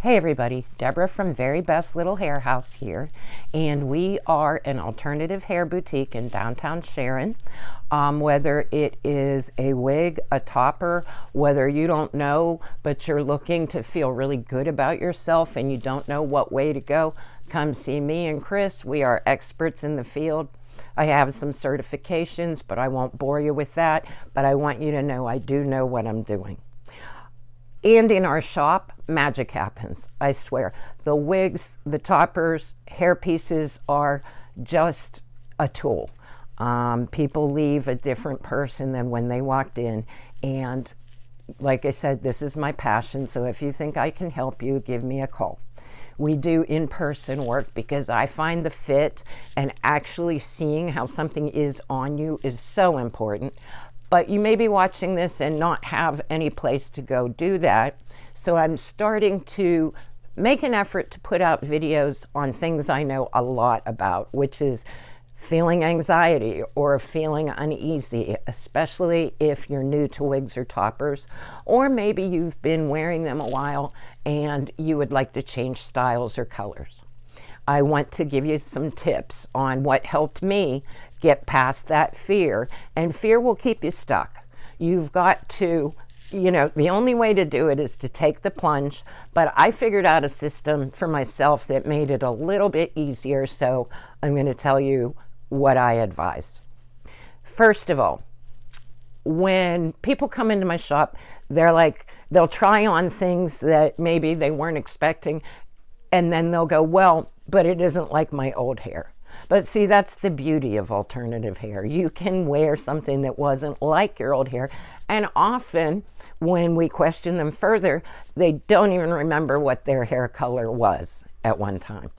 Hey everybody, Deborah from Very Best Little Hair House here, and we are an alternative hair boutique in downtown Sharon. Whether it is a wig, a topper, whether you don't know but you're looking to feel really good about yourself and you don't know what way to go, come see me and Chris. We are experts in the field. I have some certifications, but I won't bore you with that. But I want you to know I do know what I'm doing. And in our shop, magic happens, I swear. The wigs, the toppers, hair pieces are just a tool. People leave a different person than when they walked in. And like I said, this is my passion. So if you think I can help you, give me a call. We do in-person work because I find the fit and actually seeing how something is on you is so important. But you may be watching this and not have any place to go do that. So I'm starting to make an effort to put out videos on things I know a lot about, which is feeling anxiety or feeling uneasy, especially if you're new to wigs or toppers, or maybe you've been wearing them a while and you would like to change styles or colors. I want to give you some tips on what helped me get past that fear, and fear will keep you stuck. You've got to, the only way to do it is to take the plunge, but I figured out a system for myself that made it a little bit easier, so I'm going to tell you what I advise. First of all, when people come into my shop, they'll try on things that maybe they weren't expecting, and then they'll go, well, but it isn't like my old hair. But see, that's the beauty of alternative hair. You can wear something that wasn't like your old hair. And often when we question them further, they don't even remember what their hair color was at one time.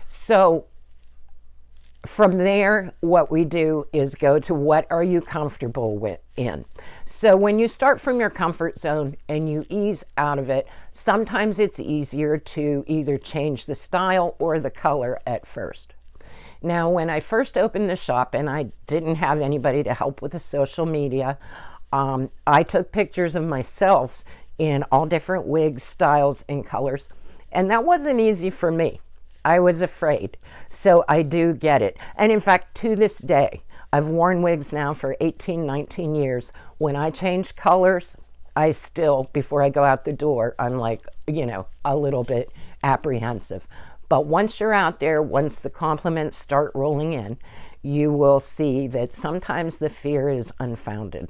So from there, what we do is go to what are you comfortable in. So when you start from your comfort zone and you ease out of it, sometimes it's easier to either change the style or the color at first. Now, when I first opened the shop and I didn't have anybody to help with the social media, I took pictures of myself in all different wigs, styles, and colors. And that wasn't easy for me. I was afraid. So I do get it. And in fact, to this day, I've worn wigs now for 18, 19 years. When I change colors, I still, before I go out the door, I'm like, a little bit apprehensive. But once you're out there, once the compliments start rolling in, you will see that sometimes the fear is unfounded.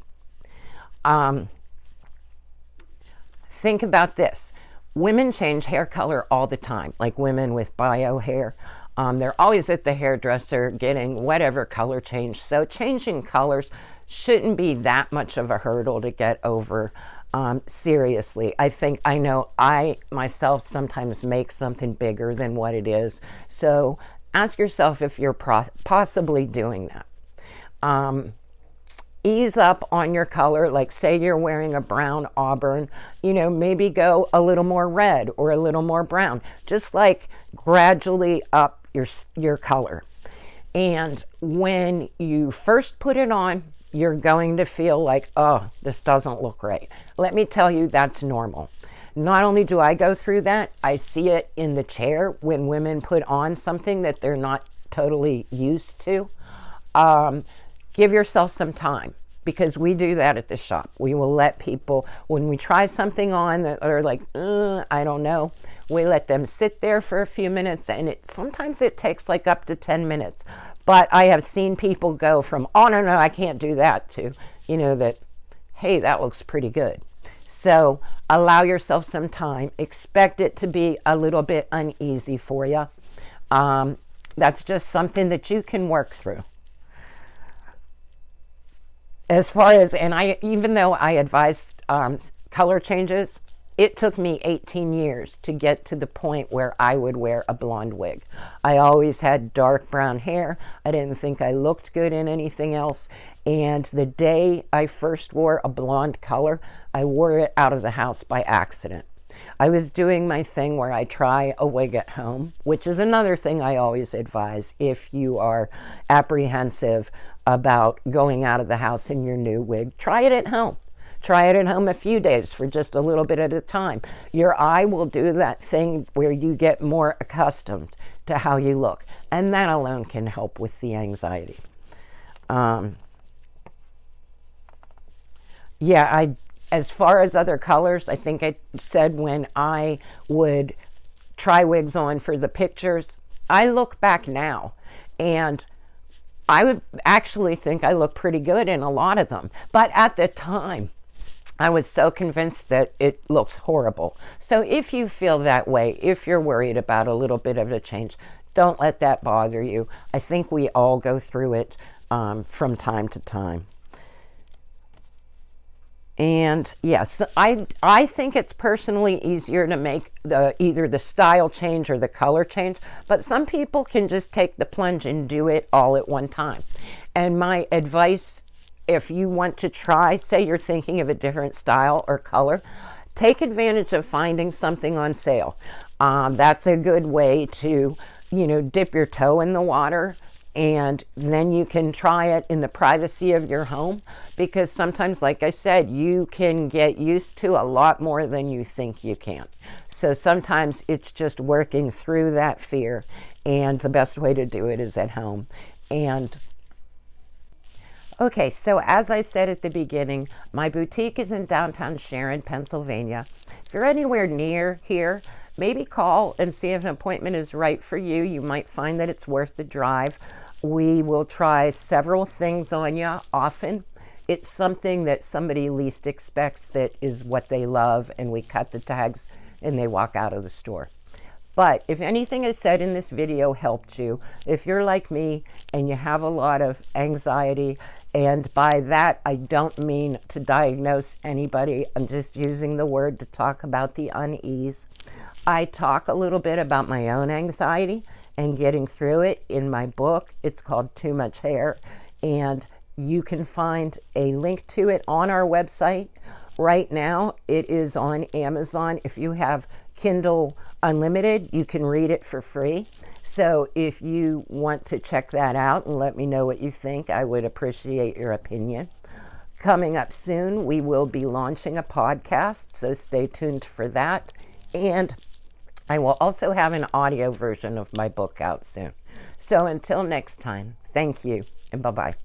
Think about this. Women change hair color all the time, like women with bio hair. They're always at the hairdresser getting whatever color change. So changing colors shouldn't be that much of a hurdle to get over. Seriously, I know I myself sometimes make something bigger than what it is. So ask yourself if you're possibly doing that. Ease up on your color, like say you're wearing a brown auburn, maybe go a little more red or a little more brown, just like gradually up your color. And when you first put it on, you're going to feel like, oh, this doesn't look right. Let me tell you, that's normal. Not only do I go through that, I see it in the chair when women put on something that they're not totally used to. Give yourself some time, because we do that at the shop. We will let people, when we try something on that are like, I don't know, we let them sit there for a few minutes, and sometimes it takes like up to 10 minutes. But I have seen people go from, oh, no, I can't do that, to, that, hey, that looks pretty good. So allow yourself some time. Expect it to be a little bit uneasy for you. That's just something that you can work through. As far as, even though I advised color changes, it took me 18 years to get to the point where I would wear a blonde wig. I always had dark brown hair. I didn't think I looked good in anything else. And the day I first wore a blonde color, I wore it out of the house by accident. I was doing my thing where I try a wig at home, which is another thing I always advise if you are apprehensive about going out of the house in your new wig. Try it at home. Try it at home a few days for just a little bit at a time. Your eye will do that thing where you get more accustomed to how you look. And that alone can help with the anxiety. As far as other colors, I think I said when I would try wigs on for the pictures, I look back now and I would actually think I look pretty good in a lot of them. But at the time, I was so convinced that it looks horrible. So if you feel that way, if you're worried about a little bit of a change, don't let that bother you. I think we all go through it from time to time. And yes, I think it's personally easier to make either the style change or the color change, but some people can just take the plunge and do it all at one time. And my advice, if you want to try, say you're thinking of a different style or color, take advantage of finding something on sale. That's a good way to, dip your toe in the water, and then you can try it in the privacy of your home, because sometimes, like I said, you can get used to a lot more than you think you can. So sometimes it's just working through that fear, and the best way to do it is at home. Okay, so as I said at the beginning, my boutique is in downtown Sharon, Pennsylvania. If you're anywhere near here, maybe call and see if an appointment is right for you. You might find that it's worth the drive. We will try several things on you often. It's something that somebody least expects that is what they love, and we cut the tags and they walk out of the store. But if anything I said in this video helped you, if you're like me and you have a lot of anxiety, and by that I don't mean to diagnose anybody, I'm just using the word to talk about the unease. I talk a little bit about my own anxiety and getting through it in my book. It's called Too Much Hair, and you can find a link to it on our website. Right now, it is on Amazon. If you have Kindle Unlimited, you can read it for free. So if you want to check that out and let me know what you think, I would appreciate your opinion. Coming up soon, we will be launching a podcast, so stay tuned for that. And I will also have an audio version of my book out soon. So until next time, thank you and bye-bye.